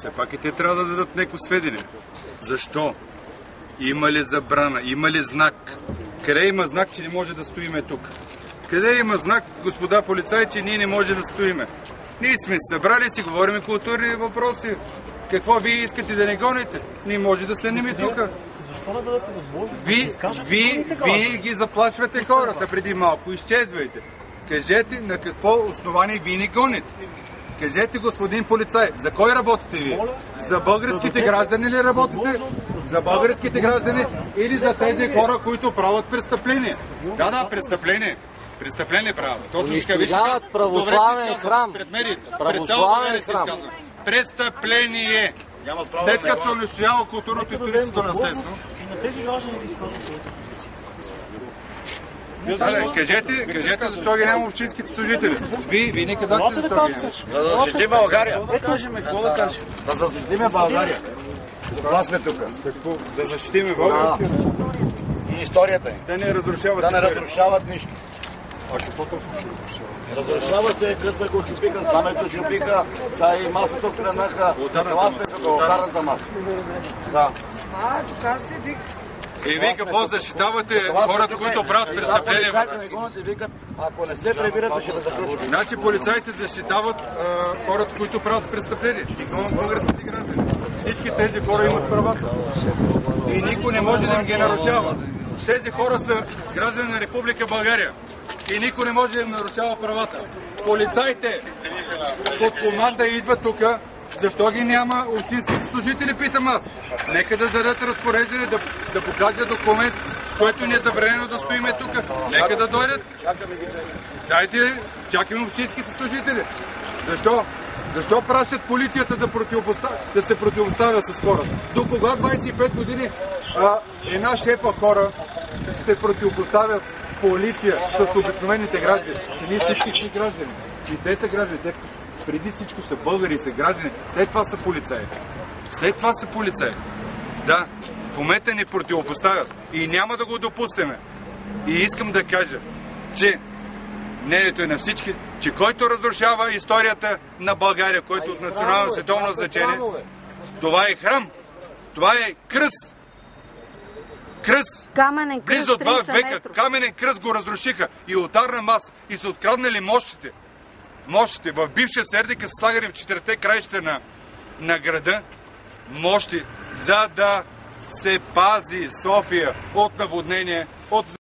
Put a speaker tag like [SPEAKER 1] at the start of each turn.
[SPEAKER 1] все пак и те трябва да дадат някакво сведение. Защо? Има ли забрана? Има ли знак? Къде има знак, че не може да стоиме тук? Къде има знак, господа полицаи, че ние не може да стоиме? Ние сме се събрали, си говорим културни въпроси. Какво вие искате да не гоните? Ние може да следнем и тук.
[SPEAKER 2] Защо не дадете възможност?
[SPEAKER 1] Вие ги заплашвате хората преди малко. Изчезвайте. Кажете на какво основание вие не гоните. Кажете, господин полицай, за кой работите вие? За българските граждани ли работите? За българските граждани или за тези хора, които правят престъпление? Да, престъпление. Престъпление правят. Точно така.
[SPEAKER 3] Унищожават православен храм.
[SPEAKER 1] Пред цяло България се изказва. Престъпление. След като се унищожава културното и историческото наследство.
[SPEAKER 2] И на тези граждани да изказват
[SPEAKER 1] Кажете защо ги няма общинските служители. Вие не казахте защо ги няма.
[SPEAKER 4] За да защитим България.
[SPEAKER 2] Какво да кажем?
[SPEAKER 4] Да защитим България. За това сме тук.
[SPEAKER 1] Какво? Да защитим България?
[SPEAKER 4] И историята им.
[SPEAKER 1] Да не разрушават.
[SPEAKER 4] Да не разрушават нищо.
[SPEAKER 1] А какво точно ще разрушават?
[SPEAKER 4] Разрушава се, къса го чупиха, знамето чупиха, са и масата хранаха. Това сме тук, олтарната маса. Да.
[SPEAKER 5] Тук седи.
[SPEAKER 1] И вие какво защитавате хората, които правят престъпления?
[SPEAKER 4] Ако не се прибирате, ще ме заключат.
[SPEAKER 1] Значи полицаите защитават хората, които правят престъпления и гонят българските граждани. Всички тези хора имат правата. И никой не може да им ги нарушава. Тези хора са граждани на Република България. И никой не може да им нарушава правата. Полицаите под команда идват тук. Защо ги няма общинските служители, питам аз? Нека да дадат разпореждане, да покажат документ, с което ни е забранено да стоиме тук. Нека да дойдат. Дайте, чакаме общинските служители. Защо? Защо пращат полицията да се противоставя с хората? До кога 25 години една шепа хора ще противопоставят полиция с обикновените граждани? Ние всички сме граждани. И те са граждани. Те преди всичко са българи и са граждани. След това са полицаи. След това са полицаи. Да, в момента ни противопоставят. И няма да го допуснем. И искам да кажа, че мнението е на всички, че който разрушава историята на България, който от национално световно значение, това е храм, това е кръст. Кръст.
[SPEAKER 5] Каменен кръст,
[SPEAKER 1] Близо 2 века
[SPEAKER 5] метров.
[SPEAKER 1] каменен кръст го разрушиха и олтарна маса и са откраднали мощите. Мощите. В бивша Сердика са слагали в четирите краища на града мощи, за да се пази София от наводнение, от